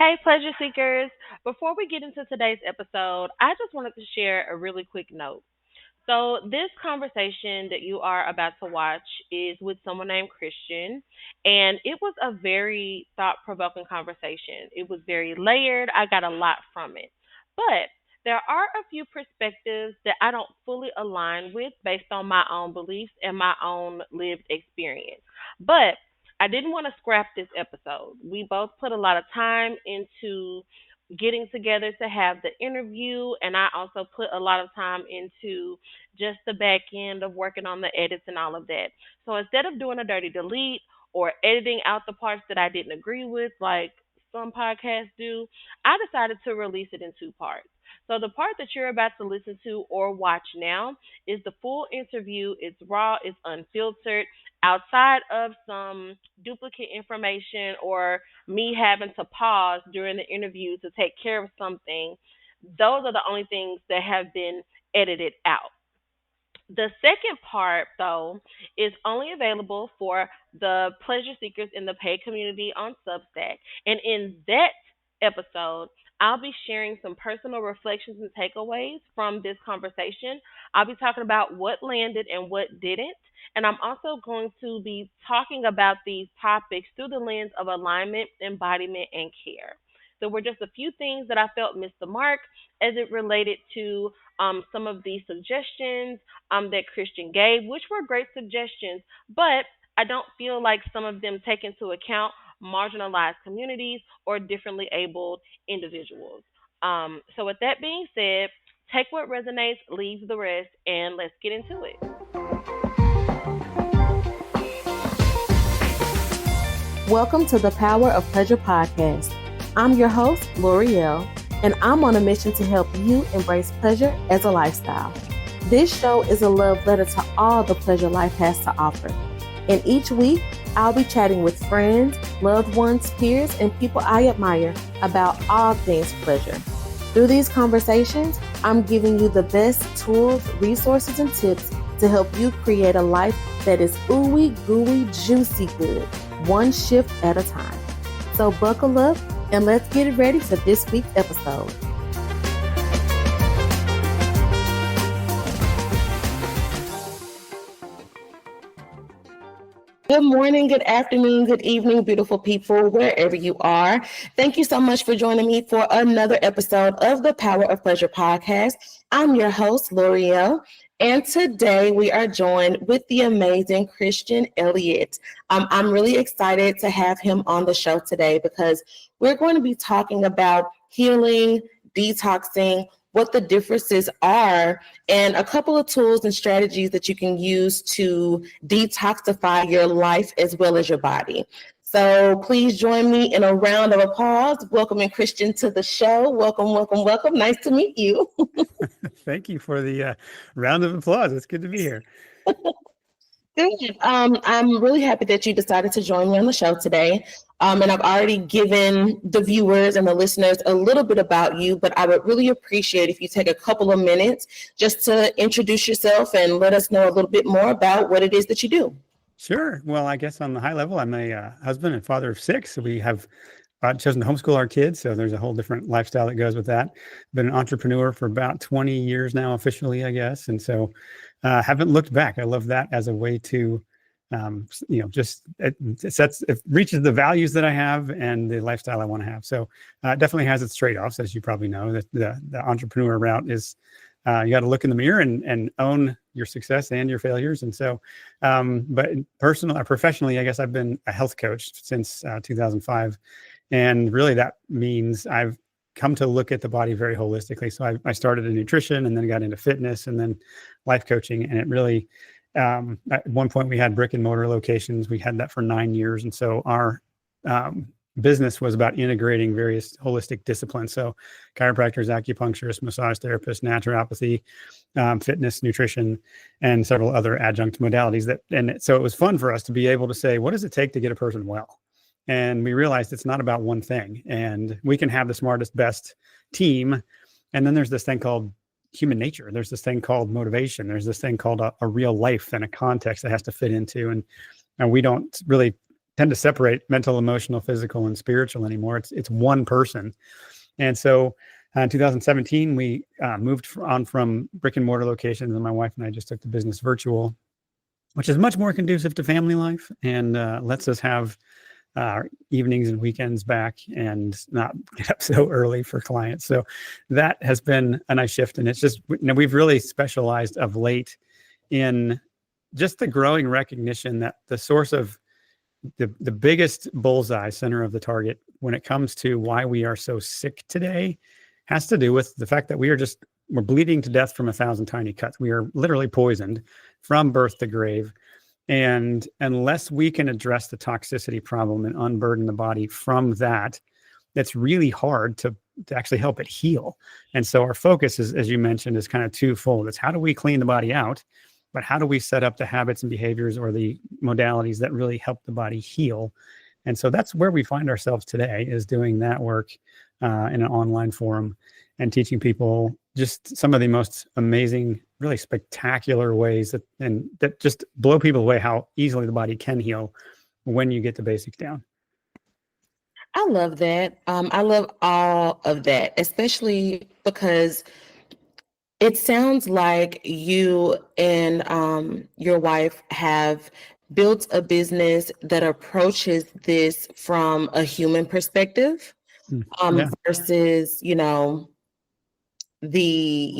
Hey, pleasure seekers. Before we get into today's episode, I just wanted to share a really quick note. So, this conversation that you are about to watch is with someone named Christian, and it was a very thought provoking conversation. It was very layered. I got a lot from it. But there are a few perspectives that I don't fully align with based on my own beliefs and my own lived experience. But I didn't want to scrap this episode. We both put a lot of time into getting together to have the interview, and I also put a lot of time into just the back end of working on the edits and all of that. So instead of doing a dirty delete or editing out the parts that I didn't agree with, like some podcasts do, I decided to release it in two parts. So the part that you're about to listen to or watch now is the full interview. It's raw, it's unfiltered, outside of some duplicate information or me having to pause during the interview to take care of something. Those are the only things that have been edited out. The second part, though, is only available for the pleasure seekers in the paid community on Substack. And in that episode, I'll be sharing some personal reflections and takeaways from this conversation. I'll be talking about what landed and what didn't. And I'm also going to be talking about these topics through the lens of alignment, embodiment, and care. There were just a few things that I felt missed the mark as it related to some of these suggestions that Christian gave, which were great suggestions, but I don't feel like some of them take into account marginalized communities or differently abled individuals. So, with that being said, take what resonates, leave the rest, and let's get into it. Welcome to the Power of Pleasure podcast. I'm your host, L'Oreal, and I'm on a mission to help you embrace pleasure as a lifestyle. This show is a love letter to all the pleasure life has to offer. And each week, I'll be chatting with friends, loved ones, peers, and people I admire about all things pleasure. Through these conversations, I'm giving you the best tools, resources, and tips to help you create a life that is ooey gooey juicy good, one shift at a time. So buckle up and let's get ready for this week's episode. Good morning, good afternoon, good evening, beautiful people, wherever you are. Thank you so much for joining me for another episode of the Power of Pleasure podcast. I'm your host, L'Oreal, and today we are joined with the amazing Christian Elliot. I'm really excited to have him on the show today because we're going to be talking about healing, detoxing, what the differences are, and a couple of tools and strategies that you can use to detoxify your life as well as your body. So please join me in a round of applause, welcoming Christian to the show. Welcome, welcome, welcome. Nice to meet you. Thank you for the round of applause. It's good to be here. Good. I'm really happy that you decided to join me on the show today. And I've already given the viewers and the listeners a little bit about you, but I would really appreciate if you take a couple of minutes just to introduce yourself and let us know a little bit more about what it is that you do. Sure. Well, I guess on the high level, I'm a husband and father of 6. So we have chosen to homeschool our kids. So there's a whole different lifestyle that goes with that. Been an entrepreneur for about 20 years now, officially, I guess. And so haven't looked back. I love that as a way to, it reaches the values that I have and the lifestyle I want to have. So it definitely has its trade-offs, as you probably know. That the entrepreneur route is you got to look in the mirror and own your success and your failures. And so, but professionally, I guess I've been a health coach since 2005. And really that means I've come to look at the body very holistically. So I started in nutrition and then got into fitness and then life coaching. And it really, at one point we had brick and mortar locations. We had that for 9 years. And so our business was about integrating various holistic disciplines. So chiropractors, acupuncturists, massage therapists, naturopathy, fitness, nutrition, and several other adjunct modalities so it was fun for us to be able to say, what does it take to get a person well? And we realized it's not about one thing, and we can have the smartest, best team. And then there's this thing called human nature. There's this thing called motivation. There's this thing called a real life and a context that has to fit into. And we don't really tend to separate mental, emotional, physical, and spiritual anymore. It's one person. And so in 2017, we moved on from brick and mortar locations, and my wife and I just took the business virtual, which is much more conducive to family life and lets us have evenings and weekends back and not get up so early for clients. So that has been a nice shift. And it's just, we've really specialized of late in just the growing recognition that the source of the biggest bullseye, center of the target when it comes to why we are so sick today has to do with the fact that we're bleeding to death from 1,000 tiny cuts. We are literally poisoned from birth to grave. And unless we can address the toxicity problem and unburden the body from that, it's really hard to actually help it heal. And so our focus is, as you mentioned, is kind of twofold. It's how do we clean the body out, but how do we set up the habits and behaviors or the modalities that really help the body heal? And so that's where we find ourselves today, is doing that work in an online forum and teaching people just some of the most amazing, really spectacular ways that just blow people away how easily the body can heal when you get the basics down. I love that. I love all of that, especially because it sounds like you and your wife have built a business that approaches this from a human perspective, Yeah. versus, the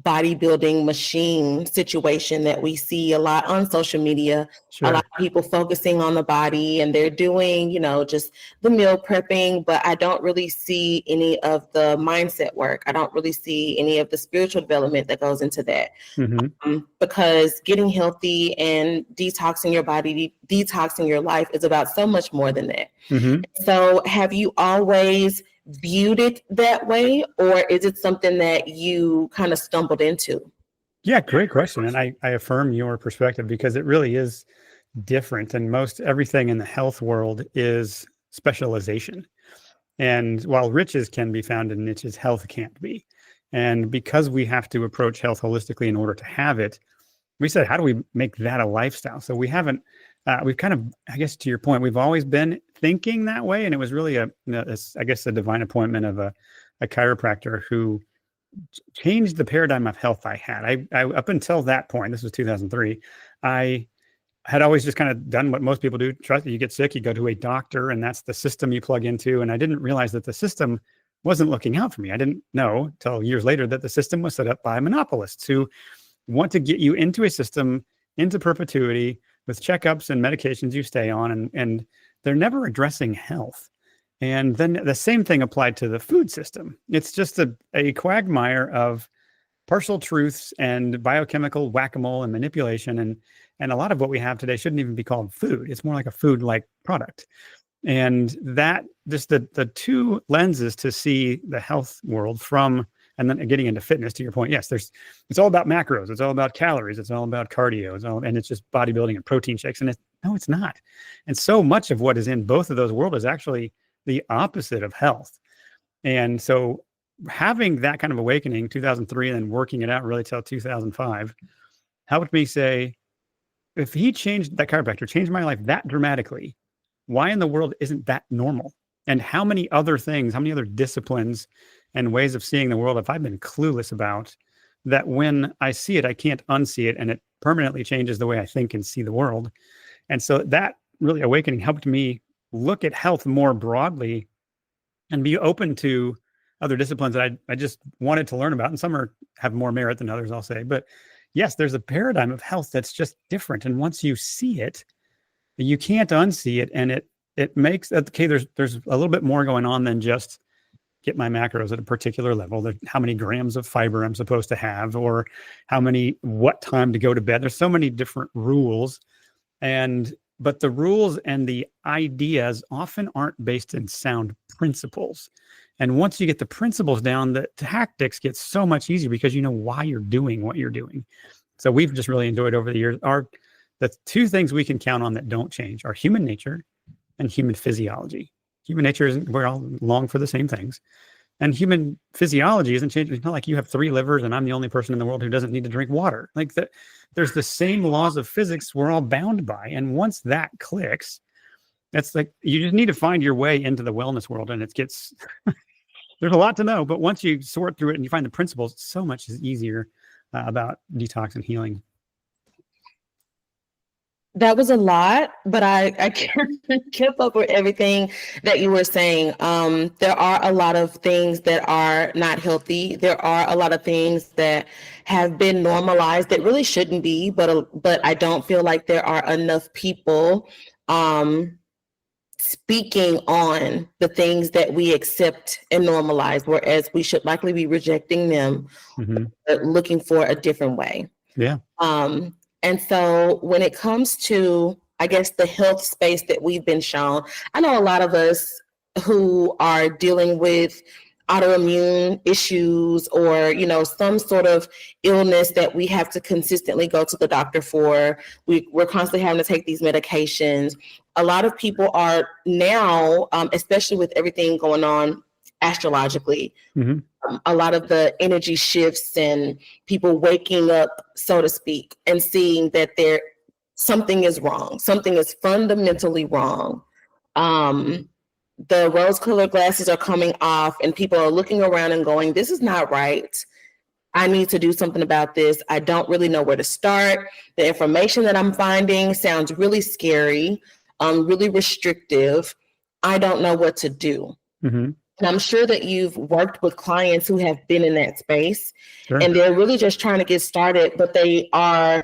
bodybuilding machine situation that we see a lot on social media. Sure. A lot of people focusing on the body, and they're doing just the meal prepping, but I don't really see any of the mindset work. I don't really see any of the spiritual development that goes into that. Because getting healthy and detoxing your body, detoxing your life is about so much more than that. So have you always viewed it that way, or is it something that you kind of stumbled into? Yeah, great question. And I affirm your perspective, because it really is different. And most everything in the health world is specialization. And while riches can be found in niches, health can't be. And because we have to approach health holistically in order to have it, we said, how do we make that a lifestyle? So we've kind of, I guess to your point, we've always been thinking that way. And it was really a divine appointment of a chiropractor who changed the paradigm of health I had. I up until that point, this was 2003, I had always just kind of done what most people do. Trust that you get sick, you go to a doctor, and that's the system you plug into. And I didn't realize that the system wasn't looking out for me. I didn't know till years later that the system was set up by monopolists who want to get you into a system, into perpetuity, with checkups and medications you stay on, and they're never addressing health. And then the same thing applied to the food system. It's just a quagmire of partial truths and biochemical whack-a-mole and manipulation. And a lot of what we have today shouldn't even be called food. It's more like a food-like product. And that just the two lenses to see the health world from, and then getting into fitness, to your point, yes, it's all about macros, it's all about calories, it's all about cardio, and it's just bodybuilding and protein shakes. And no, it's not. And so much of what is in both of those worlds is actually the opposite of health. And so having that kind of awakening, 2003, and then working it out really till 2005, helped me say, if that chiropractor changed my life that dramatically, why in the world isn't that normal? And how many other disciplines and ways of seeing the world have I been clueless about, that when I see it, I can't unsee it, and it permanently changes the way I think and see the world. And so that really awakening helped me look at health more broadly and be open to other disciplines that I just wanted to learn about. And some have more merit than others, I'll say. But yes, there's a paradigm of health that's just different. And once you see it, you can't unsee it. And it makes, okay, there's a little bit more going on than just get my macros at a particular level, how many grams of fiber I'm supposed to have, or what time to go to bed. There's so many different rules. But the rules and the ideas often aren't based in sound principles. And once you get the principles down, the tactics get so much easier because you know why you're doing what you're doing. So we've just really enjoyed over the years. The two things we can count on that don't change are human nature and human physiology. Human nature isn't, we're all long for the same things. And human physiology isn't changing. It's not like you have 3 livers and I'm the only person in the world who doesn't need to drink water. Like there's the same laws of physics we're all bound by. And once that clicks, It's like you just need to find your way into the wellness world, and it gets there's a lot to know. But once you sort through it and you find the principles, so much is easier about detox and healing. That was a lot, but I kept up with everything that you were saying. There are a lot of things that are not healthy. There are a lot of things that have been normalized that really shouldn't be, but I don't feel like there are enough people speaking on the things that we accept and normalize, whereas we should likely be rejecting them, looking for a different way. Yeah. And so when it comes to, I guess, the health space that we've been shown, I know a lot of us who are dealing with autoimmune issues or, some sort of illness that we have to consistently go to the doctor for. We're constantly having to take these medications. A lot of people are now, especially with everything going on astrologically, a lot of the energy shifts and people waking up, so to speak, and seeing that something is wrong. Something is fundamentally wrong. The rose-colored glasses are coming off and people are looking around and going, this is not right. I need to do something about this. I don't really know where to start. The information that I'm finding sounds really scary, really restrictive. I don't know what to do. And I'm sure that you've worked with clients who have been in that space, and they're really just trying to get started, but they are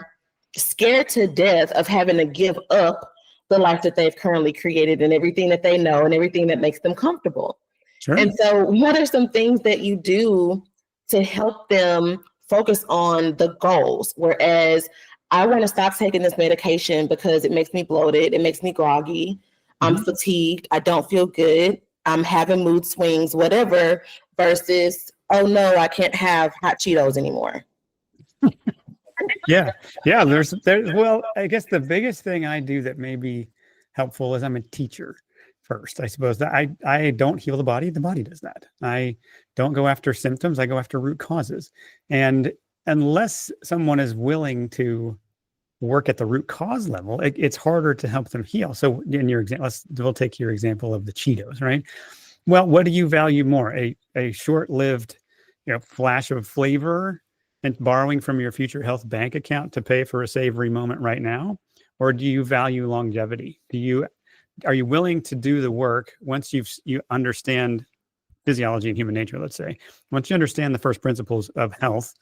scared to death of having to give up the life that they've currently created and everything that they know and everything that makes them comfortable. And so what are some things that you do to help them focus on the goals? Whereas I want to stop taking this medication because it makes me bloated, it makes me groggy, I'm fatigued, I don't feel good, I'm having mood swings, whatever, versus, oh no, I can't have hot Cheetos anymore. Yeah. Well, I guess the biggest thing I do that may be helpful is I'm a teacher first. I suppose that I don't heal the body does that. I don't go after symptoms, I go after root causes. And unless someone is willing to work at the root cause level, it's harder to help them heal. So in your example, we'll take your example of the Cheetos, right? Well, what do you value more? A short-lived, flash of flavor and borrowing from your future health bank account to pay for a savory moment right now? Or do you value longevity? Are you willing to do the work once you understand physiology and human nature, let's say, once you understand the first principles of health,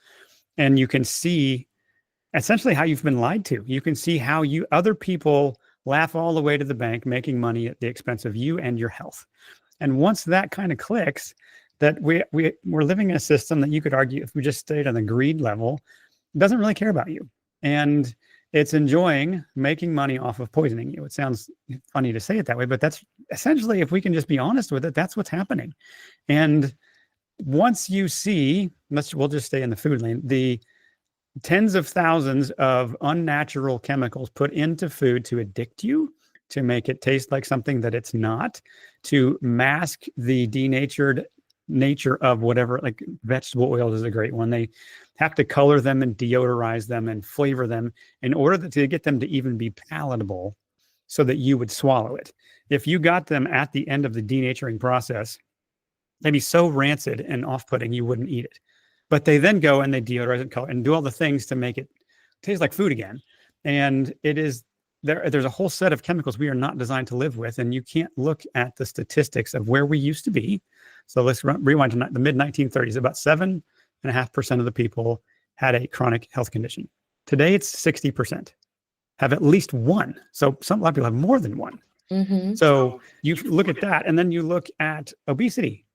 and you can see essentially how you've been lied to. You can see how other people laugh all the way to the bank, making money at the expense of you and your health. And once that kind of clicks, that we're living in a system that you could argue, if we just stayed on the greed level, doesn't really care about you. And it's enjoying making money off of poisoning you. It sounds funny to say it that way, but that's essentially, if we can just be honest with it, that's what's happening. And once you see, we'll just stay in the food lane, the tens of thousands of unnatural chemicals put into food to addict you, to make it taste like something that it's not, to mask the denatured nature of whatever, like vegetable oils is a great one. They have to color them and deodorize them and flavor them in order to get them to even be palatable so that you would swallow it. If you got them at the end of the denaturing process, they'd be so rancid and off-putting you wouldn't eat it. But they then go and they deodorize and color and do all the things to make it taste like food again. And there's a whole set of chemicals we are not designed to live with. And you can't look at the statistics of where we used to be. So let's rewind to the mid-1930s. About 7.5% of the people had a chronic health condition. Today, it's 60% have at least one. So a lot of people have more than one. So you look at that, and then you look at obesity.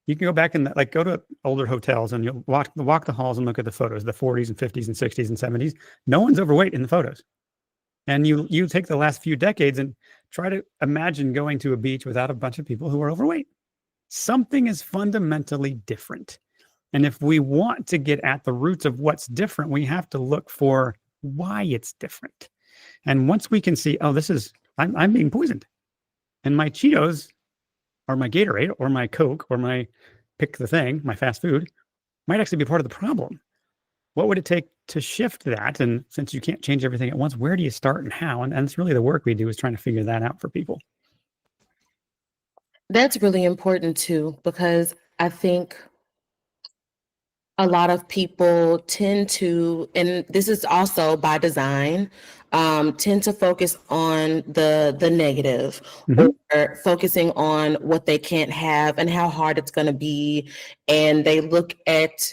You can go back and go to older hotels and you'll walk the halls and look at the photos, the 40s and 50s and 60s and 70s. No one's overweight in the photos. And you take the last few decades and try to imagine going to a beach without a bunch of people who are overweight. Something is fundamentally different. And if we want to get at the roots of what's different, we have to look for why it's different. And once we can see, I'm being poisoned, and my Cheetos or my Gatorade or my Coke or my pick the thing, my fast food, might actually be part of the problem. What would it take to shift that? And since you can't change everything at once, where do you start and how? And that's really the work we do, is trying to figure that out for people. That's really important too, because I think a lot of people tend to, and this is also by design, tend to focus on the negative, Hmm. or focusing on what they can't have and how hard it's going to be, and they look at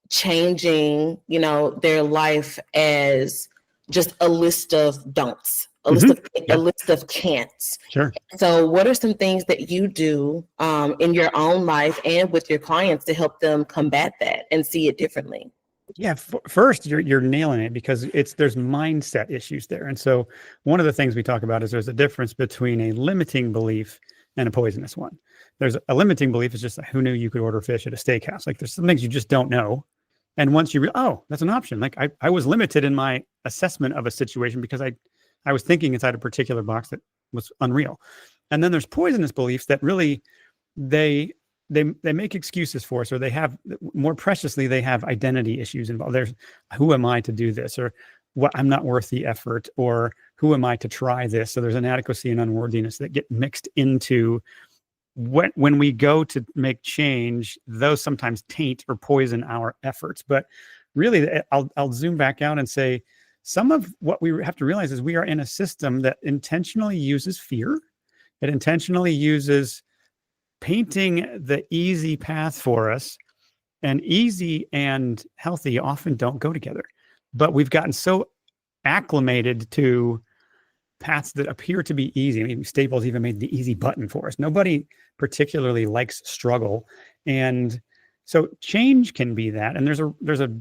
changing, their life as just a list of don'ts, a list Hmm. of a Yeah, list of can'ts. sure. So, what are some things that you do in your own life and with your clients to help them combat that and see it differently? Yeah, first you're nailing it because there's mindset issues there. And so one of the things we talk about is there's a difference between a limiting belief and a poisonous one. There's a limiting belief is just like, who knew you could order fish at a steakhouse? Like there's some things you just don't know. And once oh, that's an option. Like I was limited in my assessment of a situation because I was thinking inside a particular box that was unreal. And then there's poisonous beliefs that really they they make excuses for us, or they have, more preciously, they have identity issues involved. There's, who am I to do this, or what, I'm not worth the effort, or who am I to try this? So there's inadequacy and unworthiness that get mixed into when we go to make change. Those sometimes taint or poison our efforts. But really, I'll zoom back out and say some of what we have to realize is we are in a system that intentionally uses fear. It intentionally uses painting the easy path for us, and easy and healthy often don't go together. But we've gotten so acclimated to paths that appear to be easy. I mean, Staples even made the easy button for us. Nobody particularly likes struggle. And so change can be that. And there's a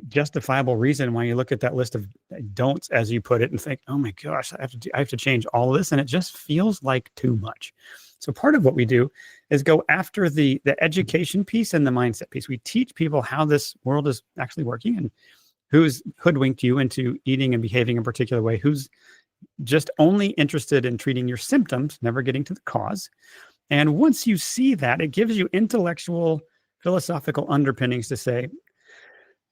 justifiable reason why you look at that list of don'ts, as you put it, and think, oh my gosh, I have to change all of this. And it just feels like too much. So part of what we do is go after the education piece and the mindset piece. We teach people how this world is actually working, and who's hoodwinked you into eating and behaving a particular way, who's just only interested in treating your symptoms, never getting to the cause. And once you see that, it gives you intellectual, philosophical underpinnings to say,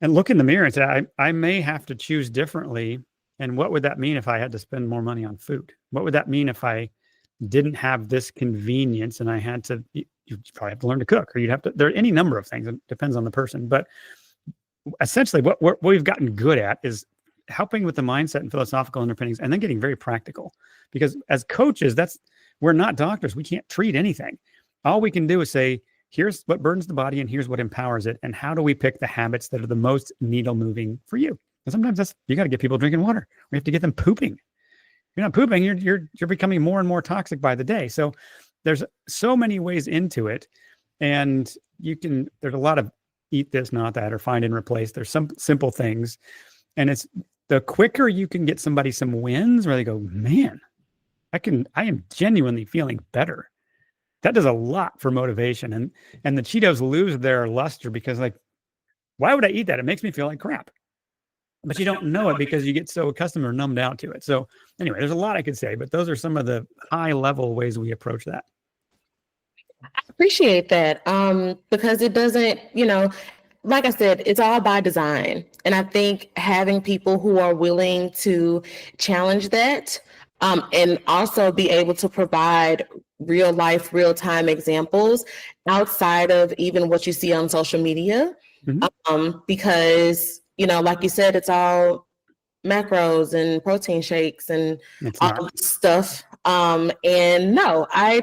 and look in the mirror and say, I may have to choose differently. And what would that mean if I had to spend more money on food? What would that mean if I didn't have this convenience and I had to, you probably have to learn to cook, or you'd have to, there are any number of things. It depends on the person. But essentially what we've gotten good at is helping with the mindset and philosophical underpinnings, and then getting very practical. Because as coaches, we're not doctors. We can't treat anything. All we can do is say, here's what burdens the body and here's what empowers it. And how do we pick the habits that are the most needle moving for you? And sometimes you got to get people drinking water. We have to get them pooping. If you're not pooping, you're becoming more and more toxic by the day. So there's so many ways into it. And there's a lot of eat this, not that, or find and replace. There's some simple things. And it's the quicker you can get somebody some wins where they go, man, I am genuinely feeling better. That does a lot for motivation. And the Cheetos lose their luster because, like, why would I eat that? It makes me feel like crap. But you don't know it because you get so accustomed or numbed out to it. So anyway, there's a lot I could say, but those are some of the high level ways we approach that. I appreciate that, because it doesn't, like I said, it's all by design. And I think having people who are willing to challenge that, and also be able to provide real life, real time examples outside of even what you see on social media. Because, like you said, it's all macros and protein shakes and all this stuff. And no, I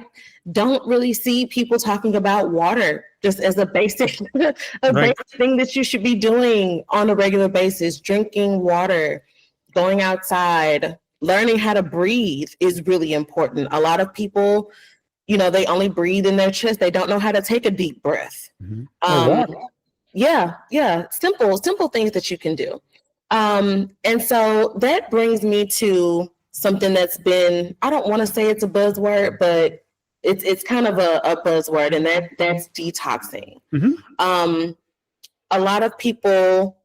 don't really see people talking about water just as a basic, basic thing that you should be doing on a regular basis. Drinking water, going outside, learning how to breathe is really important. A lot of people, they only breathe in their chest. They don't know how to take a deep breath. Yeah. Simple things that you can do. And so that brings me to something that's been, I don't want to say it's a buzzword, but it's kind of a buzzword, and that's detoxing. A lot of people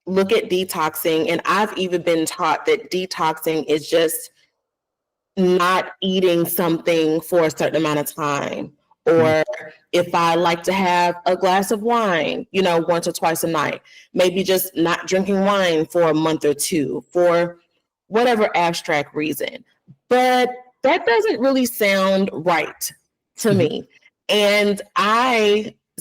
look at detoxing, and I've even been taught that detoxing is just not eating something for a certain amount of time. Or if I like to have a glass of wine, once or twice a night, maybe just not drinking wine for a month or two for whatever abstract reason. But that doesn't really sound right to me. And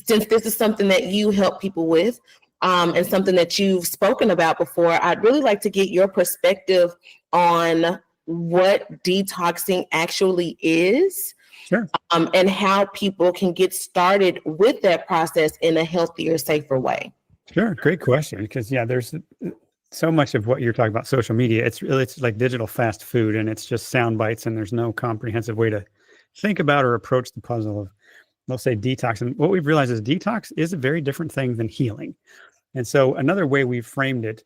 since this is something that you help people with, and something that you've spoken about before, I'd really like to get your perspective on what detoxing actually is. Sure. And how people can get started with that process in a healthier, safer way. Sure. Great question. Because there's so much of what you're talking about, social media. It's like digital fast food, and it's just sound bites, and there's no comprehensive way to think about or approach the puzzle of, let's say, detox. And what we've realized is detox is a very different thing than healing. And so another way we've framed it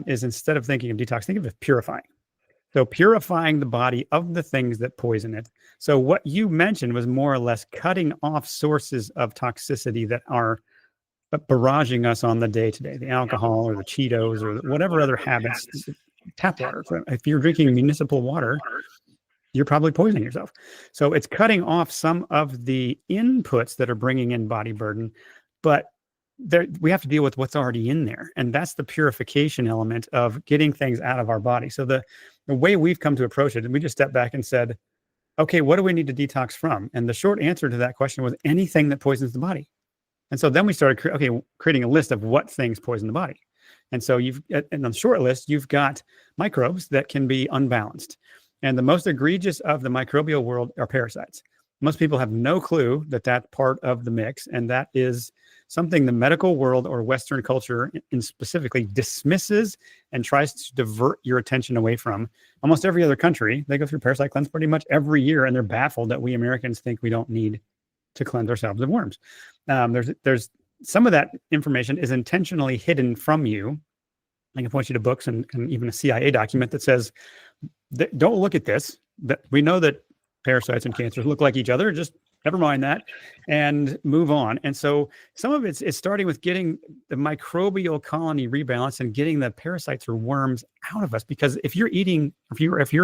is, instead of thinking of detox, think of it as purifying. So purifying the body of the things that poison it. So what you mentioned was more or less cutting off sources of toxicity that are barraging us on the day-to-day, the alcohol or the Cheetos or whatever other habits. Tap water. If you're drinking municipal water, you're probably poisoning yourself. So it's cutting off some of the inputs that are bringing in body burden, but we have to deal with what's already in there. And that's the purification element of getting things out of our body. So the way we've come to approach it, and we just stepped back and said, okay, what do we need to detox from? And the short answer to that question was anything that poisons the body. And so then we started creating a list of what things poison the body. And so and on the short list, you've got microbes that can be unbalanced. And the most egregious of the microbial world are parasites. Most people have no clue that that's part of the mix. And that is something the medical world or Western culture in specifically dismisses and tries to divert your attention away from. Almost every other country, they go through parasite cleanse pretty much every year, and they're baffled that we Americans think we don't need to cleanse ourselves of worms. There's some of that information is intentionally hidden from you. I can point you to books and even a CIA document that says, don't look at this. That we know that parasites and cancers look like each other. Just never mind that and move on. And so some of it's starting with getting the microbial colony rebalanced and getting the parasites or worms out of us. Because if you're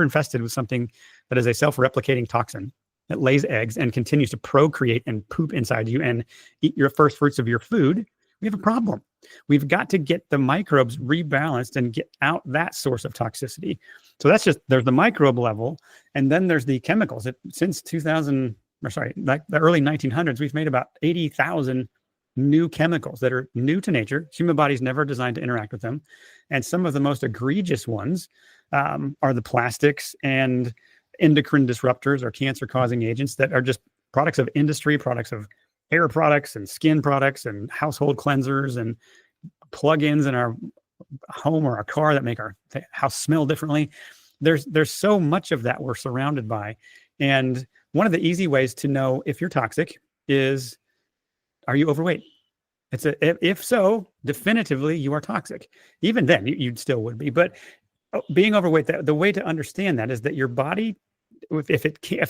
infested with something that is a self-replicating toxin that lays eggs and continues to procreate and poop inside you and eat your first fruits of your food, we have a problem. We've got to get the microbes rebalanced and get out that source of toxicity. So there's the microbe level, and then there's the chemicals. Since like the early 1900s, we've made about 80,000 new chemicals that are new to nature. Human body's never designed to interact with them. And some of the most egregious ones are the plastics and endocrine disruptors or cancer-causing agents that are just products of industry, products of hair products and skin products and household cleansers and plugins in our home or our car that make our house smell differently. There's so much of that we're surrounded by. And one of the easy ways to know if you're toxic is, are you overweight? If so, definitively you are toxic. Even then, you still would be. But being overweight, the way to understand that is that your body, if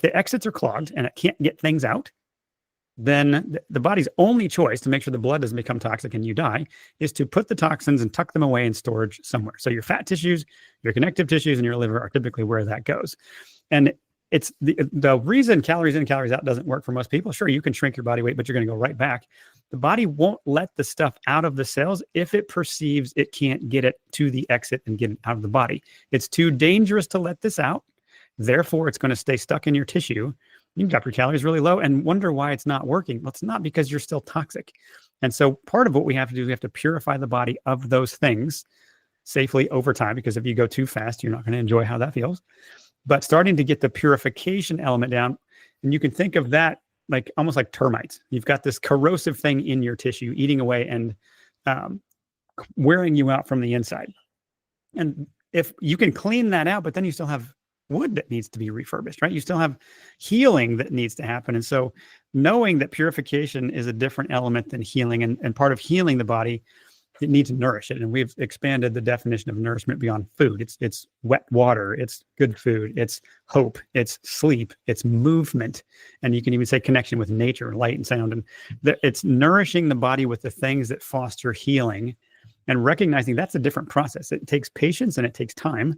the exits are clogged and it can't get things out, then the body's only choice to make sure the blood doesn't become toxic and you die is to put the toxins and tuck them away in storage somewhere. So your fat tissues, your connective tissues, and your liver are typically where that goes. And it's the reason calories in, calories out doesn't work for most people. Sure, you can shrink your body weight, but you're going to go right back. The body won't let the stuff out of the cells if it perceives it can't get it to the exit and get it out of the body. It's too dangerous to let this out. Therefore, it's going to stay stuck in your tissue. You can drop your calories really low and wonder why it's not working. Well, it's not, because you're still toxic. And so part of what we have to do is we have to purify the body of those things safely over time, because if you go too fast, you're not going to enjoy how that feels. But starting to get the purification element down, and you can think of that like almost like termites. You've got this corrosive thing in your tissue eating away and wearing you out from the inside. And if you can clean that out, but then you still have wood that needs to be refurbished, right? You still have healing that needs to happen. And so knowing that purification is a different element than healing, and part of healing the body, it needs to nourish it. And we've expanded the definition of nourishment beyond food. It's wet water, it's good food, it's hope, it's sleep, it's movement. And you can even say connection with nature, light and sound. And it's nourishing the body with the things that foster healing, and recognizing that's a different process. It takes patience and it takes time,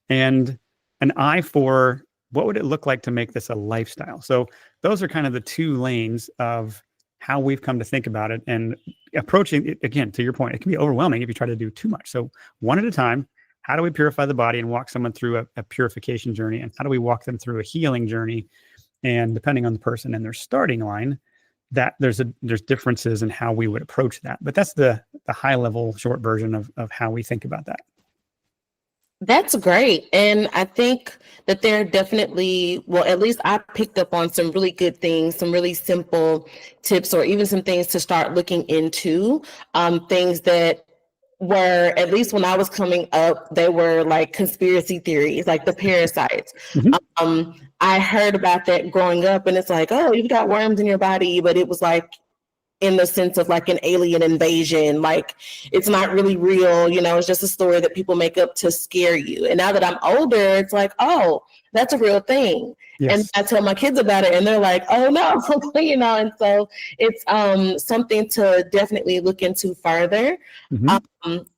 and an eye for what would it look like to make this a lifestyle. So those are kind of the two lanes of how we've come to think about it, and approaching it. Again, to your point, it can be overwhelming if you try to do too much. So one at a time, how do we purify the body and walk someone through a purification journey? And how do we walk them through a healing journey And depending on the person and their starting line, that there's differences in how we would approach that. But that's the high level short version of how we think about that. That's great. And I think that there are definitely, well, at least I picked up on some really good things, some really simple tips, or even some things to start looking into, things that were, at least when I was coming up, they were like conspiracy theories, like the parasites. Mhm. I heard about that growing up, and it's like, oh, you've got worms in your body, but it was like in the sense of like an alien invasion, like it's not really real, it's just a story that people make up to scare you. And now that I'm older, it's like, oh, that's a real thing. And Yes. I tell my kids about it and they're like, oh no, and so it's something to definitely look into further. Mhm.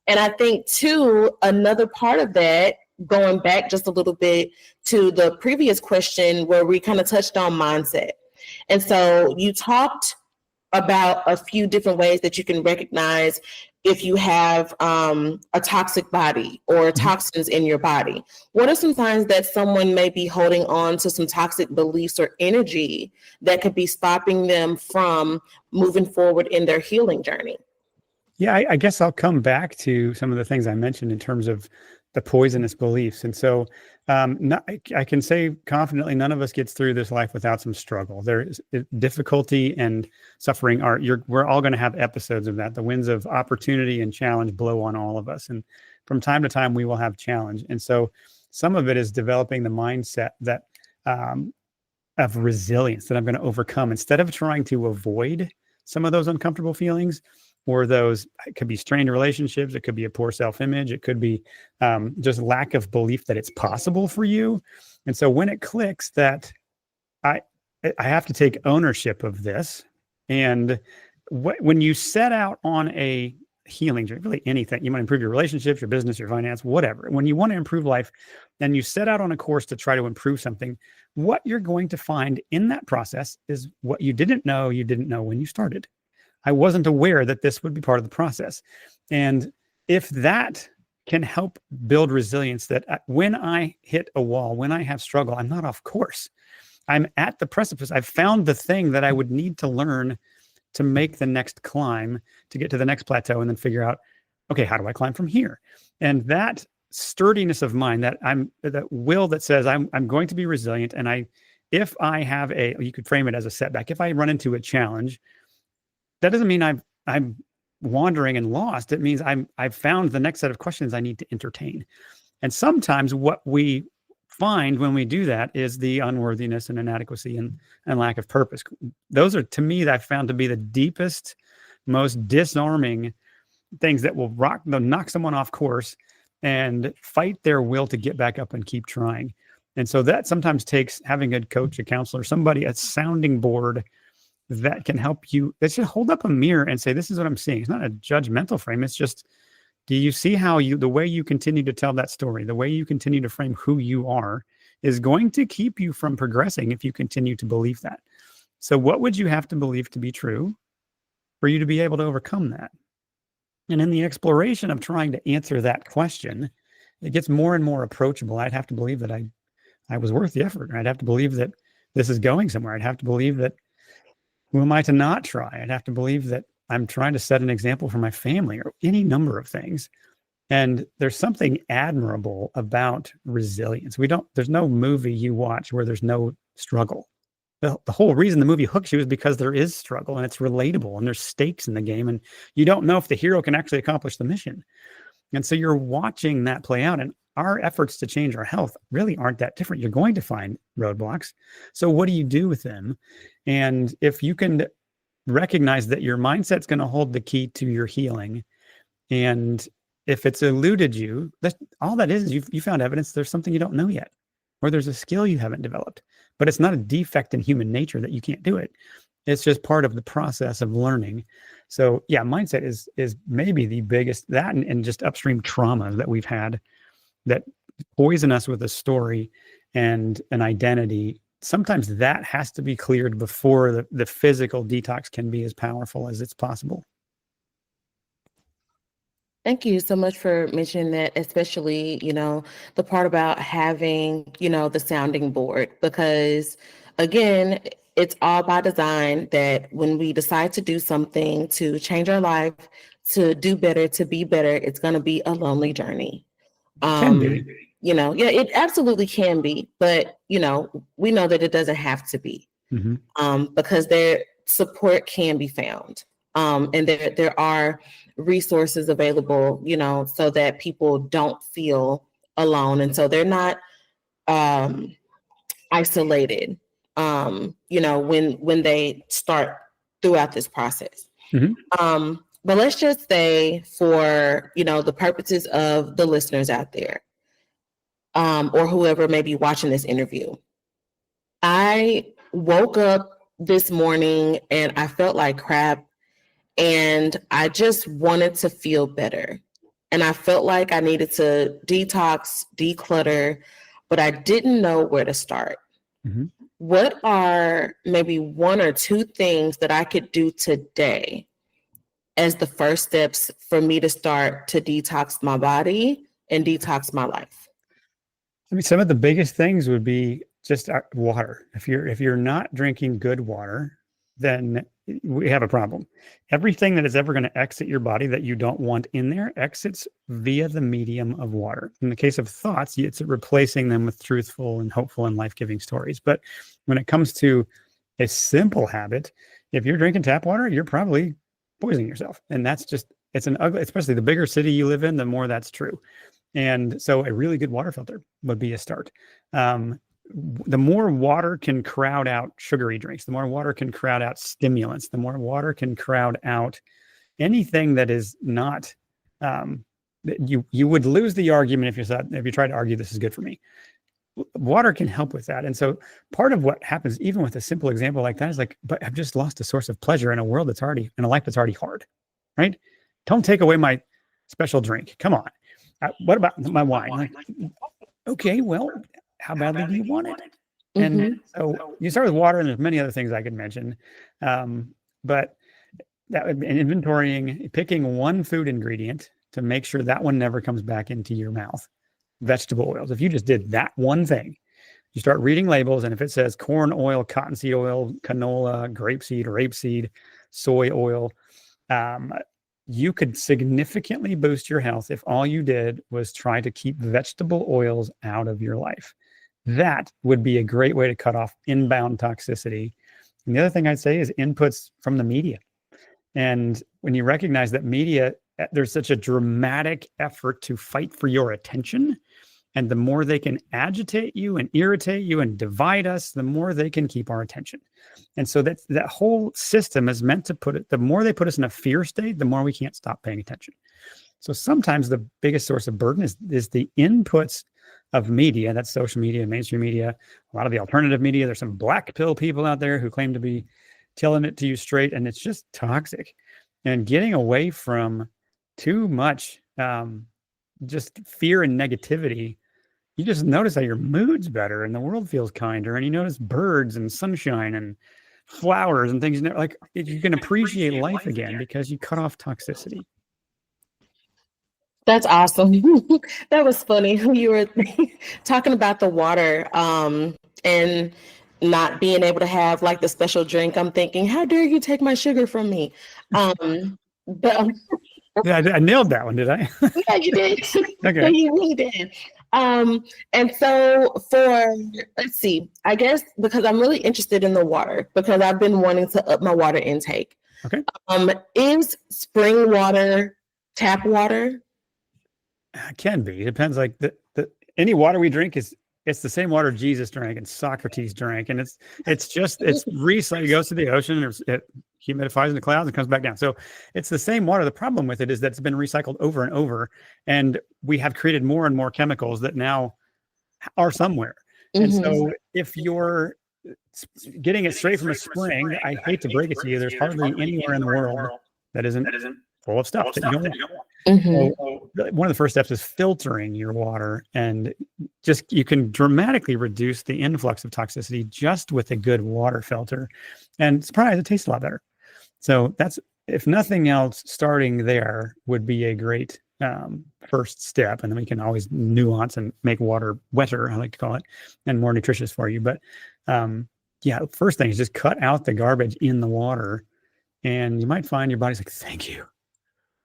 And I think too, another part of that, going back just a little bit to the previous question where we kind of touched on mindset. And so you talked about a few different ways that you can recognize if you have a toxic body or Mhm. toxins in your body. What are some signs that someone may be holding on to some toxic beliefs or energy that could be stopping them from moving forward in their healing journey? Yeah, I guess I'll come back to some of the things I mentioned in terms of the poisonous beliefs. And so I can say confidently, none of us gets through this life without some struggle. There is difficulty and suffering we're all going to have episodes of that. The winds of opportunity and challenge blow on all of us. And from time to time, we will have challenge. And so some of it is developing the mindset that of resilience that I'm going to overcome instead of trying to avoid some of those uncomfortable feelings or those. It could be strained relationships. It could be a poor self-image. It could be just lack of belief that it's possible for you. And so when it clicks that I have to take ownership of this, and when you set out on a healing journey, really anything, you want to improve your relationships, your business, your finance, whatever. When you want to improve life, and you set out on a course to try to improve something, what you're going to find in that process is what you didn't know when you started. I wasn't aware that this would be part of the process. And if that can help build resilience, that when I hit a wall, when I have struggle, I'm not off course. I'm at the precipice. I've found the thing that I would need to learn to make the next climb, to get to the next plateau, and then figure out, okay, how do I climb from here? And that sturdiness of mind, that will that says I'm going to be resilient. And if I have you could frame it as a setback. If I run into a challenge, that doesn't mean I'm wandering and lost. It means I've found the next set of questions I need to entertain. And sometimes what we find when we do that is the unworthiness and inadequacy and lack of purpose. Those are, to me, that I've found to be the deepest, most disarming things that will knock someone off course and fight their will to get back up and keep trying. And so that sometimes takes having a coach, a counselor, somebody, a sounding board that can help you, that should hold up a mirror and say, this is what I'm seeing. It's not a judgmental frame. It's just, do you see how the way you continue to tell that story, the way you continue to frame who you are is going to keep you from progressing if you continue to believe that. So what would you have to believe to be true for you to be able to overcome that? And in the exploration of trying to answer that question, it gets more and more approachable. I'd have to believe that I was worth the effort. I'd have to believe that this is going somewhere. I'd have to believe that, who am I to not try? I'd have to believe that I'm trying to set an example for my family, or any number of things. And there's something admirable about resilience. There's no movie you watch where there's no struggle. The whole reason the movie hooks you is because there is struggle and it's relatable and there's stakes in the game. And you don't know if the hero can actually accomplish the mission. And so you're watching that play out. And our efforts to change our health really aren't that different. You're going to find roadblocks. So what do you do with them? And if you can recognize that your mindset's going to hold the key to your healing, and if it's eluded you, all that is you found evidence there's something you don't know yet, or there's a skill you haven't developed. But it's not a defect in human nature that you can't do it. It's just part of the process of learning. So yeah, mindset is maybe the biggest, that and just upstream trauma that we've had that poison us with a story and an identity. Sometimes that has to be cleared before the physical detox can be as powerful as it's possible. Thank you so much for mentioning that, especially, the part about having, the sounding board, because again, it's all by design that when we decide to do something to change our life, to do better, to be better, it's going to be a lonely journey. Can be. Yeah, it absolutely can be, but we know that it doesn't have to be, because their support can be found, and there are resources available, so that people don't feel alone, and so they're not isolated, when they start throughout this process. But let's just say, for the purposes of the listeners out there, or whoever may be watching this interview, I woke up this morning and I felt like crap, and I just wanted to feel better. And I felt like I needed to detox, declutter, but I didn't know where to start. What are maybe one or two things that I could do today as the first steps for me to start to detox my body and detox my life? I mean, some of the biggest things would be just water. If you're not drinking good water, then we have a problem. Everything that is ever going to exit your body that you don't want in there exits via the medium of water. In the case of thoughts, it's replacing them with truthful and hopeful and life-giving stories. But when it comes to a simple habit, if you're drinking tap water, you're probably poisoning yourself. And that's just, it's an ugly, especially the bigger city you live in, the more that's true. And so a really good water filter would be a start. The more water can crowd out sugary drinks, the more water can crowd out stimulants, the more water can crowd out anything that is not, you would lose the argument if you tried to argue this is good for me. Water can help with that. And so part of what happens, even with a simple example like that, is like, but I've just lost a source of pleasure in a world that's already, in a life that's already hard, right? Don't take away my special drink. Come on. What about my wine? Like, okay, well, how badly do you want it? And so you start with water, and there's many other things I could mention. But that would be inventorying, picking one food ingredient to make sure that one never comes back into your mouth. Vegetable oils. If you just did that one thing, you start reading labels, and if it says corn oil, cottonseed oil, canola, grapeseed, rapeseed, soy oil, you could significantly boost your health if all you did was try to keep vegetable oils out of your life. That would be a great way to cut off inbound toxicity. And the other thing I'd say is inputs from the media. And when you recognize that media, there's such a dramatic effort to fight for your attention, and the more they can agitate you and irritate you and divide us, the more they can keep our attention. And so that whole system is meant to the more they put us in a fear state, the more we can't stop paying attention. So sometimes the biggest source of burden is the inputs of media. That's social media, mainstream media, a lot of the alternative media. There's some black pill people out there who claim to be telling it to you straight, and it's just toxic. And getting away from too much just fear and negativity, you just notice how your mood's better and the world feels kinder, and you notice birds and sunshine and flowers and things. Like, you can appreciate life again because you cut off toxicity. That's awesome. That was funny. You were talking about the water, and not being able to have like the special drink. I'm thinking, how dare you take my sugar from me? But Yeah, I nailed that one, did I? yeah, you did. Okay. You really did. And so let's see, I guess because I'm really interested in the water, because I've been wanting to up my water intake. Okay. Is spring water tap water? It can be. It depends. Like any water we drink it's the same water Jesus drank and Socrates drank, and it's recycled. It goes to the ocean, and it humidifies in the clouds and comes back down. So it's the same water. The problem with it is that it's been recycled over and over, and we have created more and more chemicals that now are somewhere. And so if you're getting it straight from a spring, I hate to break it to you, there's hardly anywhere in the world that isn't full of stuff that you don't want. So one of the first steps is filtering your water, and you can dramatically reduce the influx of toxicity just with a good water filter. And surprise, it tastes a lot better. So that's, if nothing else, starting there would be a great first step. And then we can always nuance and make water wetter, I like to call it, and more nutritious for you. But Yeah, first thing is just cut out the garbage in the water, and you might find your body's like, thank you.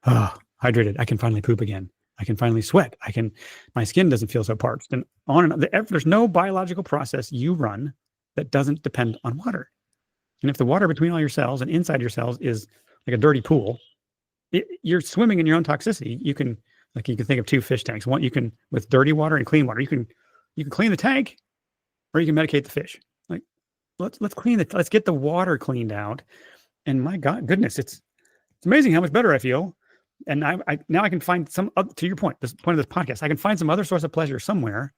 Oh, hydrated. I can finally poop again. I can finally sweat. My skin doesn't feel so parched. And on and on. There's no biological process you run that doesn't depend on water. And if the water between all your cells and inside your cells is like a dirty pool, you're swimming in your own toxicity. You can think of two fish tanks. One, you can, with dirty water and clean water, you can clean the tank, or you can medicate the fish. Like, let's get the water cleaned out. And my goodness, it's amazing how much better I feel. And now I can find some, to your point, this point of this podcast, I can find some other source of pleasure somewhere,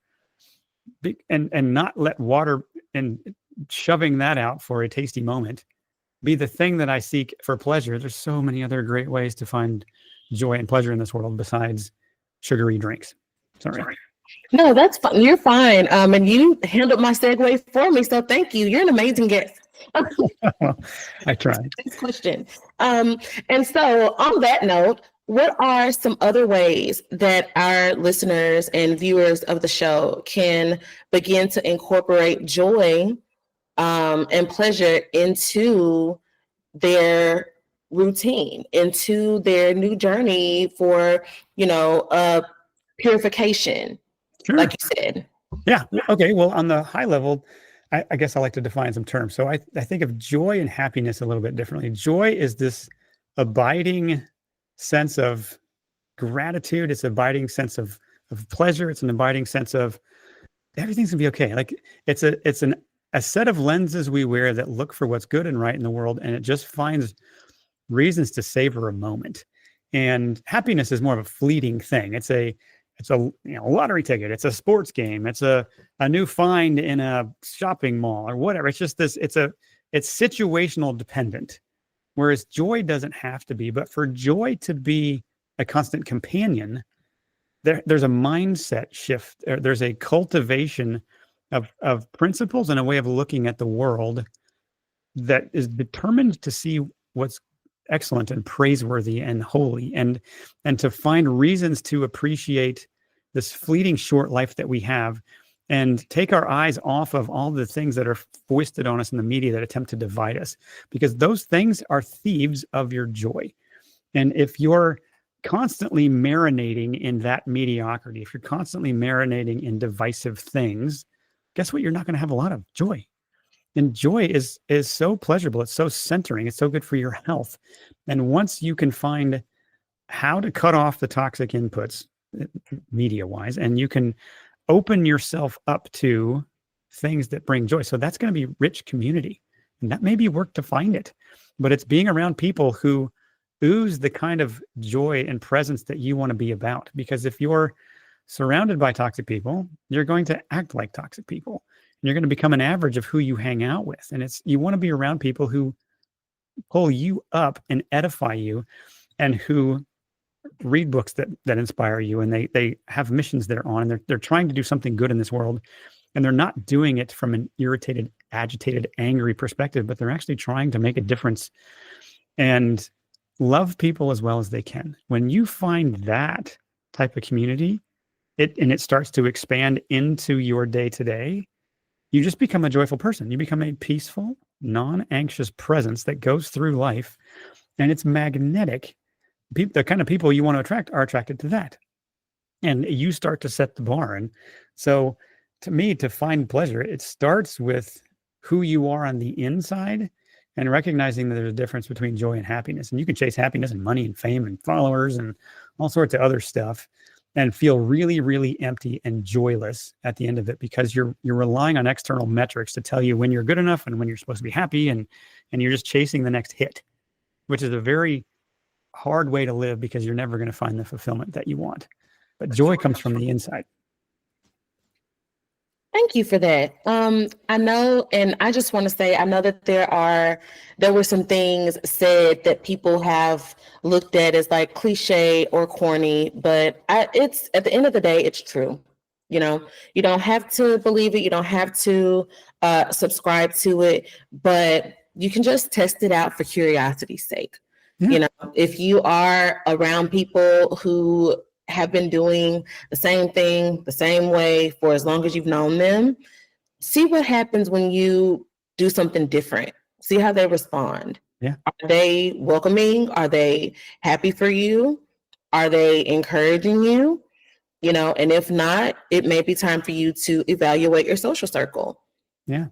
and not let water and shoving that out for a tasty moment be the thing that I seek for pleasure. There's so many other great ways to find joy and pleasure in this world besides sugary drinks. Sorry. No, that's fine. You're fine. And you handled my segue for me, so thank you. You're an amazing guest. Well, I tried. Next question. And so on that note, what are some other ways that our listeners and viewers of the show can begin to incorporate joy and pleasure into their routine, into their new journey for, purification, Sure. like you said? Yeah. Okay. Well, on the high level, I guess I like to define some terms. So I think of joy and happiness a little bit differently. Joy is this abiding sense of gratitude. It's an abiding sense of pleasure. It's an abiding sense of everything's gonna be okay. Like it's a set of lenses we wear that look for what's good and right in the world, and it just finds reasons to savor a moment. And happiness is more of a fleeting thing. It's a lottery ticket. It's a sports game. It's a new find in a shopping mall or whatever. It's just this. It's situational dependent. Whereas joy doesn't have to be. But for joy to be a constant companion, there's a mindset shift. There's a cultivation of principles and a way of looking at the world that is determined to see what's excellent and praiseworthy and holy, and to find reasons to appreciate this fleeting short life that we have, and take our eyes off of all the things that are foisted on us in the media that attempt to divide us, because those things are thieves of your joy. And if you're constantly marinating in that mediocrity, if you're constantly marinating in divisive things, guess what? You're not going to have a lot of joy. And joy is so pleasurable. It's so centering. It's so good for your health. And once you can find how to cut off the toxic inputs, media-wise, and you can open yourself up to things that bring joy. So that's going to be rich community. And that may be work to find it. But it's being around people who ooze the kind of joy and presence that you want to be about. Because if you're surrounded by toxic people, you're going to act like toxic people. You're going to become an average of who you hang out with. And you want to be around people who pull you up and edify you, and who read books that inspire you. And they have missions they're on, and they're trying to do something good in this world. And they're not doing it from an irritated, agitated, angry perspective, but they're actually trying to make a difference and love people as well as they can. When you find that type of community, it starts to expand into your day-to-day, you just become a joyful person. You become a peaceful, non-anxious presence that goes through life, and it's magnetic. The kind of people you want to attract are attracted to that. And you start to set the bar. And so to me, to find pleasure, it starts with who you are on the inside, and recognizing that there's a difference between joy and happiness. And you can chase happiness and money and fame and followers and all sorts of other stuff, and feel really, really empty and joyless at the end of it, because you're relying on external metrics to tell you when you're good enough and when you're supposed to be happy, and you're just chasing the next hit, which is a very hard way to live, because you're never going to find the fulfillment that you want. But joy comes from the inside. Thank you for that. I know, and I just want to say, I know that there were some things said that people have looked at as like cliche or corny, but it's, at the end of the day, it's true. You don't have to believe it. You don't have to subscribe to it, but you can just test it out for curiosity's sake. Yeah. If you are around people who have been doing the same thing the same way for as long as you've known them, see what happens when you do something different. See how they respond. Yeah. Are they welcoming? Are they happy for you? Are they encouraging you? You know, and if not, it may be time for you to evaluate your social circle. Yeah.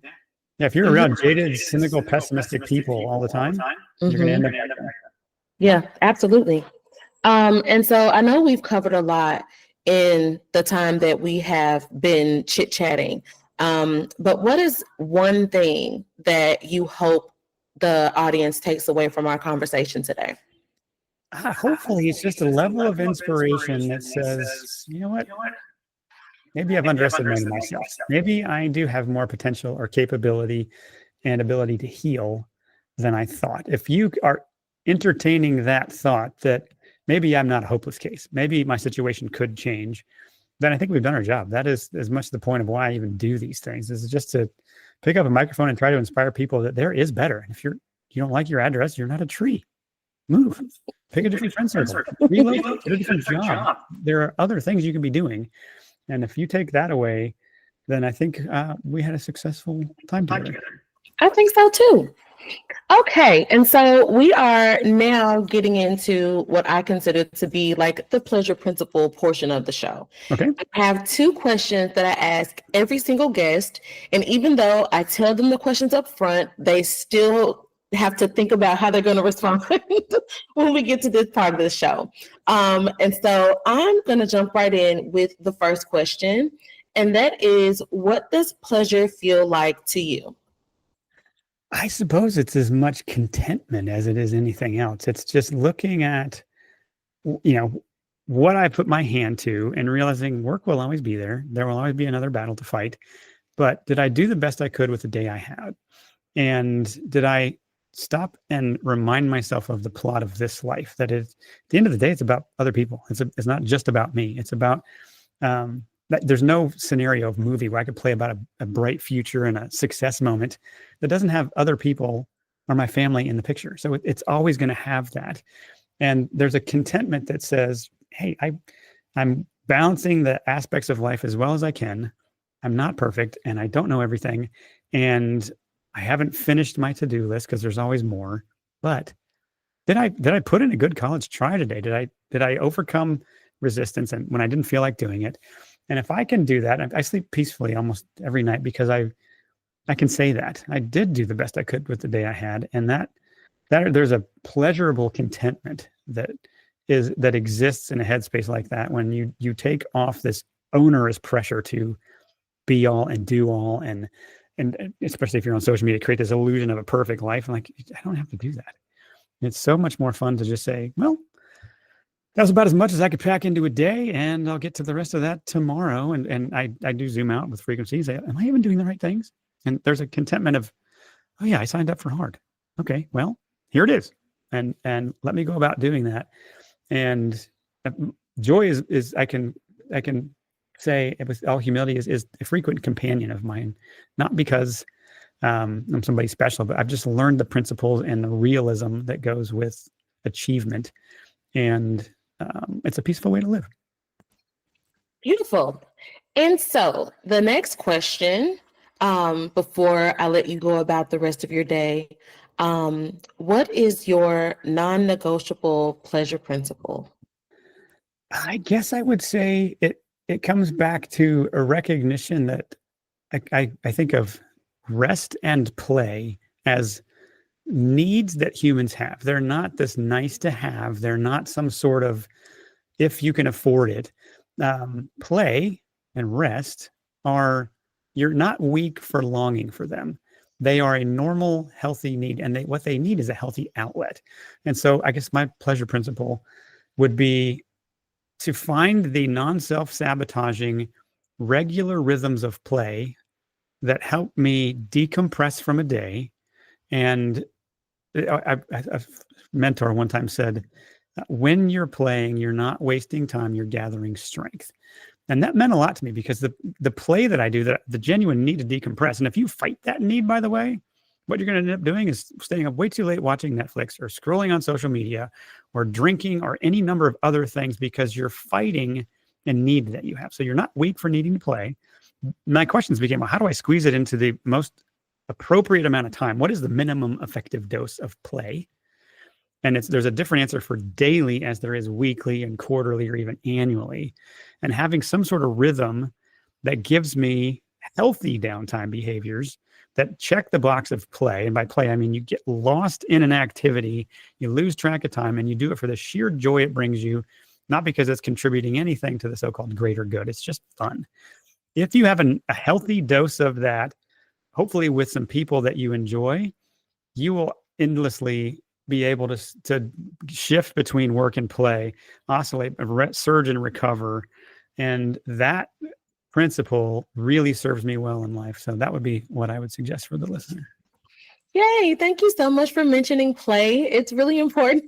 Yeah. If you're around jaded, cynical, pessimistic people all the time, you're going to end up like that. Yeah, absolutely. And so I know we've covered a lot in the time that we have been chit-chatting. But what is one thing that you hope the audience takes away from our conversation today? Hopefully, it's just a level of inspiration that says, you know what? Maybe I've underestimated myself. Maybe I do have more potential or capability and ability to heal than I thought. If you are entertaining that thought that maybe I'm not a hopeless case, maybe my situation could change, then I think we've done our job. That is as much the point of why I even do these things, is just to pick up a microphone and try to inspire people that there is better. And if you don't like your address, you're not a tree. Move. Pick a different friend circle. Relocate. Get a different job. There are other things you can be doing. And if you take that away, then I think we had a successful time together. I think so too. Okay, and so we are now getting into what I consider to be like the pleasure principle portion of the show. Okay. I have 2 questions that I ask every single guest, and even though I tell them the questions up front, they still have to think about how they're going to respond when we get to this part of the show. And so I'm going to jump right in with the first question, and that is, what does pleasure feel like to you? I suppose it's as much contentment as it is anything else. It's just looking at, what I put my hand to and realizing work will always be there. There will always be another battle to fight. But did I do the best I could with the day I had? And did I stop and remind myself of the plot of this life? That is, at the end of the day, it's about other people. It's not just about me. It's about, there's no scenario of movie where I could play about a bright future and a success moment that doesn't have other people or my family in the picture. So it's always going to have that. And there's a contentment that says, hey, I'm balancing the aspects of life as well as I can. I'm not perfect and I don't know everything. And I haven't finished my to-do list because there's always more. But did I put in a good college try today? Did I overcome resistance and when I didn't feel like doing it? And if I can do that, I sleep peacefully almost every night because I can say that I did do the best I could with the day I had. And that there's a pleasurable contentment that exists in a headspace like that when you take off this onerous pressure to be all and do all and especially if you're on social media, create this illusion of a perfect life. I'm like, I don't have to do that. It's so much more fun to just say, well, that was about as much as I could pack into a day, and I'll get to the rest of that tomorrow. And I do zoom out with frequencies. Am I even doing the right things? And there's a contentment of, oh yeah, I signed up for hard. Okay, well, here it is. And let me go about doing that. And joy is I can say it with all humility is a frequent companion of mine, not because I'm somebody special, but I've just learned the principles and the realism that goes with achievement. And it's a peaceful way to live. Beautiful. And so the next question, before I let you go about the rest of your day, what is your non-negotiable pleasure principle? I guess I would say it comes back to a recognition that I think of rest and play as needs that humans have. They're not this nice to have. They're not some sort of, if you can afford it. Play and rest you're not weak for longing for them. They are a normal, healthy need. And what they need is a healthy outlet. And so I guess my pleasure principle would be to find the non-self-sabotaging regular rhythms of play that help me decompress from a day. And a mentor one time said, when you're playing, you're not wasting time, you're gathering strength. And that meant a lot to me because the play that I do, the genuine need to decompress. And if you fight that need, by the way, what you're going to end up doing is staying up way too late watching Netflix or scrolling on social media or drinking or any number of other things because you're fighting a need that you have. So you're not weak for needing to play. My questions became, well, how do I squeeze it into the most appropriate amount of time. What is the minimum effective dose of play? And there's a different answer for daily as there is weekly and quarterly or even annually. And having some sort of rhythm that gives me healthy downtime behaviors that check the box of play. And by play, I mean you get lost in an activity, you lose track of time, and you do it for the sheer joy it brings you, not because it's contributing anything to the so-called greater good. It's just fun. If you have a healthy dose of that, hopefully with some people that you enjoy, you will endlessly be able to shift between work and play, oscillate, surge and recover. And that principle really serves me well in life. So that would be what I would suggest for the listener. Yay. Thank you so much for mentioning play. It's really important.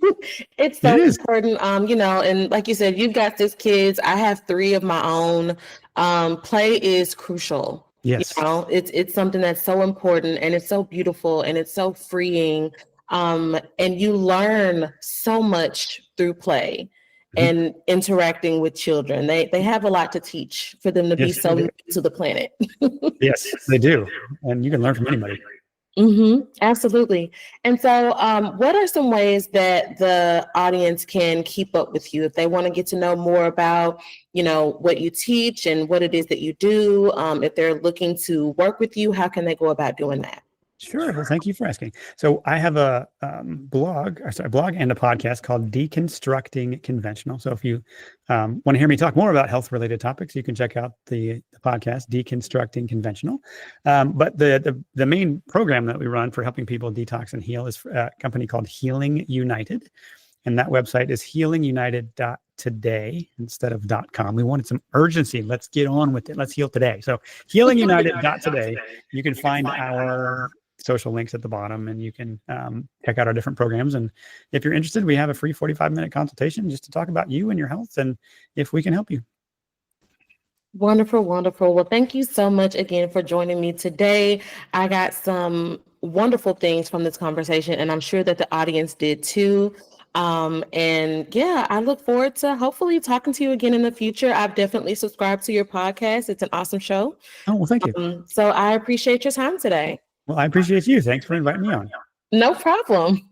It's so important. And like you said, you've got 6 kids. I have 3 of my own. Play is crucial. Yes. It's something that's so important, and it's so beautiful, and it's so freeing. And you learn so much through play and interacting with children. They have a lot to teach for them to be so new to the planet. Yes, they do. And you can learn from anybody. Absolutely. And so what are some ways that the audience can keep up with you if they want to get to know more about, what you teach and what it is that you do? If they're looking to work with you, how can they go about doing that? Sure. Well, thank you for asking. So I have a blog and a podcast called Deconstructing Conventional. So if you want to hear me talk more about health-related topics, you can check out the podcast Deconstructing Conventional. But the main program that we run for helping people detox and heal is a company called Healing United. And that website is healingunited.today instead of .com. We wanted some urgency. Let's get on with it. Let's heal today. So healingunited.today, you can find our social links at the bottom, and you can check out our different programs. And if you're interested, we have a free 45-minute consultation just to talk about you and your health and if we can help you. Wonderful, wonderful. Well, thank you so much again for joining me today. I got some wonderful things from this conversation, and I'm sure that the audience did too. I look forward to hopefully talking to you again in the future. I've definitely subscribed to your podcast. It's an awesome show. Oh, well, thank you. So I appreciate your time today. Well, I appreciate you. Thanks for inviting me on. No problem.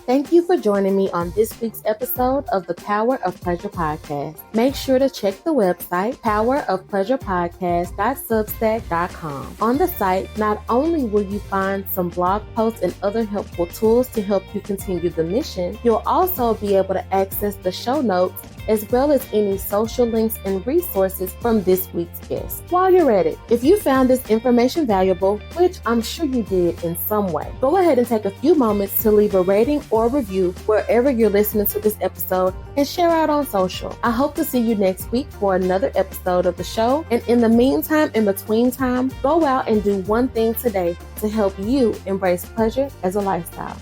Thank you for joining me on this week's episode of the Power of Pleasure podcast. Make sure to check the website, powerofpleasurepodcast.substack.com. On the site, not only will you find some blog posts and other helpful tools to help you continue the mission, you'll also be able to access the show notes as well as any social links and resources from this week's guest. While you're at it, if you found this information valuable, which I'm sure you did in some way, go ahead and take a few moments to leave a rating or review wherever you're listening to this episode and share out on social. I hope to see you next week for another episode of the show. And in the meantime, in between time, go out and do one thing today to help you embrace pleasure as a lifestyle.